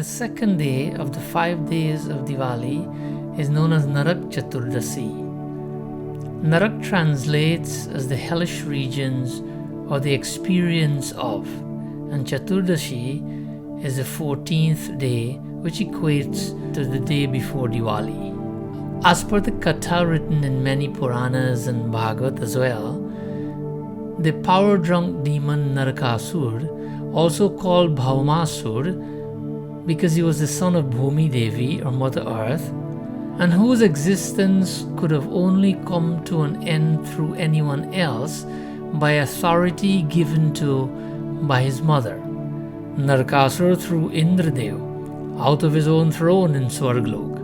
The second day of the 5 days of Diwali is known as Narak Chaturdashi. Narak translates as the hellish regions or the experience of, and Chaturdashi is the 14th day, which equates to the day before Diwali. As per the Katha written in many Puranas and Bhagavad as well, the power-drunk demon Narakasur, also called Bhaumasur, because he was the son of Bhumi Devi or Mother Earth, and whose existence could have only come to an end through anyone else by authority given to by his mother. Narakasur threw Indradev out of his own throne in Swarglok,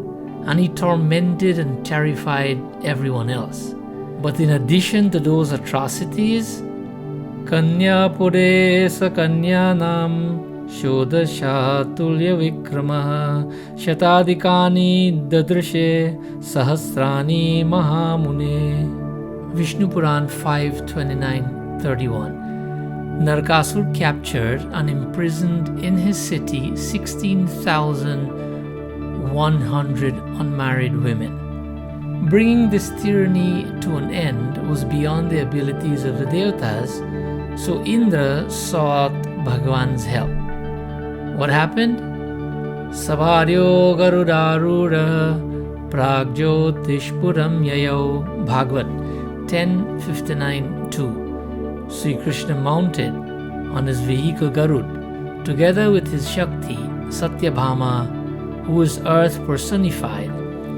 and he tormented and terrified everyone else. But in addition to those atrocities, Kanyapure sa Kanyanam Shodasha Tulya Vikramaha Shatadikani Dadrishe Sahasrani Mahamune. Vishnu Puran 5:29-31. Narakasur captured and imprisoned in his city 16,100 unmarried women. Bringing this tyranny to an end was beyond the abilities of the Devatas, so Indra sought Bhagwan's help. What happened? Sabharyo Garudarura Pragjotishpuram Yayo. Bhagavad 10:59-2. Sri Krishna mounted on his vehicle Garud, together with his Shakti, Satyabhama, who is earth personified,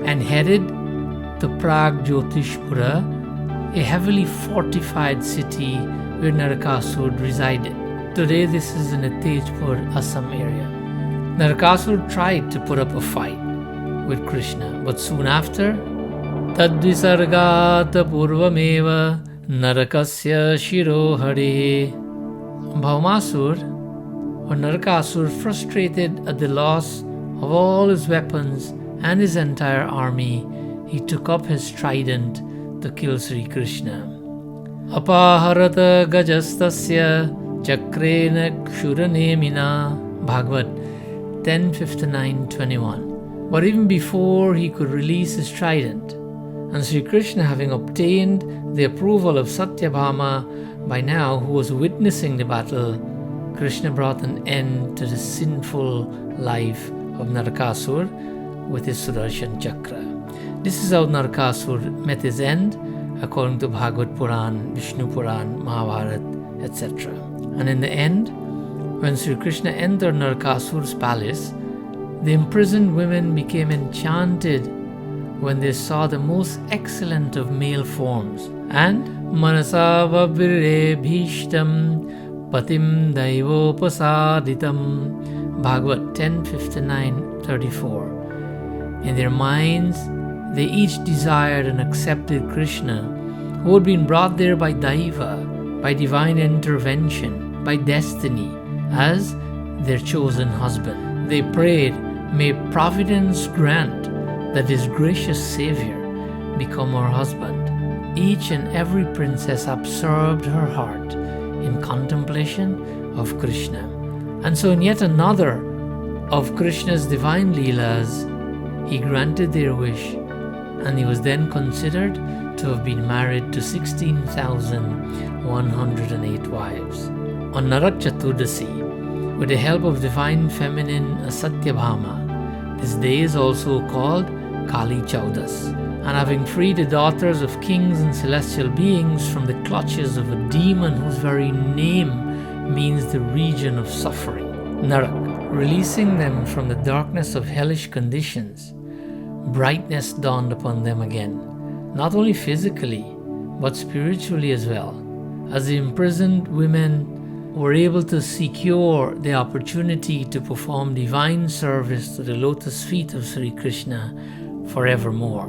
and headed to Pragjotishpura, a heavily fortified city where Narakasur resided. Today this is in the Tejpur, Assam area. Narakasur tried to put up a fight with Krishna, but soon after, Tadvisargata Purvameva Narakasya Shiro Hare. Bhaumasur or Narakasur, frustrated at the loss of all his weapons and his entire army, he took up his trident to kill Sri Krishna. Apaharata Gajastasya Chakrena Kshuranamina. Bhagavad 10:59-21. But even before he could release his trident, and Sri Krishna having obtained the approval of Satyabhama by now, who was witnessing the battle, Krishna brought an end to the sinful life of Narakasur with his Sudarshan Chakra. This is how Narakasur met his end, according to Bhagavad Puran, Vishnu Puran, Mahabharata, etc. And in the end, when Sri Krishna entered Narakasur's palace, the imprisoned women became enchanted when they saw the most excellent of male forms, and Manasavabhire Bhishtam Patim Daivopasaditam. Bhagavad 10:59-34. In their minds, they each desired and accepted Krishna, who had been brought there by Daiva, by divine intervention, by destiny, as their chosen husband. They prayed, may Providence grant that his gracious Savior become our husband. Each and every princess absorbed her heart in contemplation of Krishna. And so in yet another of Krishna's divine Leelas, he granted their wish, and he was then considered to have been married to 16,108 wives. On Narak Chaturdashi, with the help of divine feminine Satyabhama, this day is also called Kali Chaudas, and having freed the daughters of kings and celestial beings from the clutches of a demon whose very name means the region of suffering, Narak, releasing them from the darkness of hellish conditions, brightness dawned upon them again, not only physically, but spiritually as well, as the imprisoned women were able to secure the opportunity to perform divine service to the lotus feet of Sri Krishna forevermore.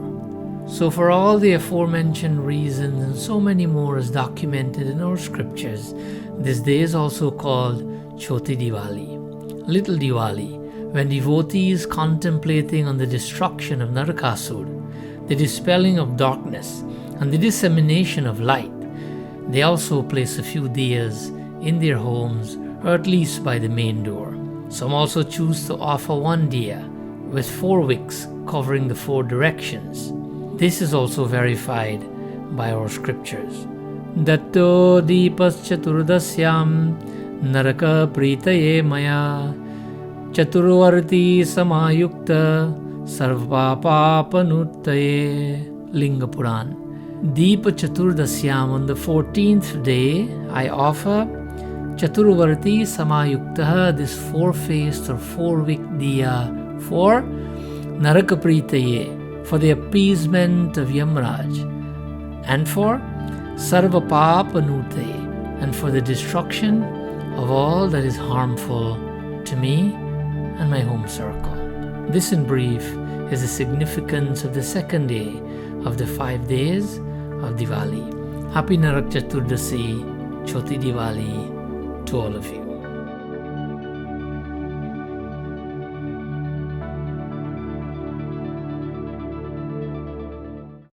So for all the aforementioned reasons and so many more as documented in our scriptures, this day is also called Choti Diwali, Little Diwali, when devotees contemplating on the destruction of Narakasur, the dispelling of darkness, and the dissemination of light, they also place a few diyas in their homes, or at least by the main door. Some also choose to offer one diya with 4 wicks covering the 4 directions. This is also verified by our scriptures. Datto Deepas Chaturdasyam Naraka Pritaye Maya Chaturvarti Samayukta Sarvapapanuttaye. Linga Puran. Deepa Chaturdasyam, on the 14th day, I offer Chaturvarti Samayukta, this 4-faced or 4-wick diya for Naraka Pritaye, for the appeasement of Yamraj, and for Sarvapapanuttaye, and for the destruction of all that is harmful to me and my home circle. This in brief is the significance of the second day of the 5 days of Diwali. Happy Narak Chaturdashi, Choti Diwali to all of you.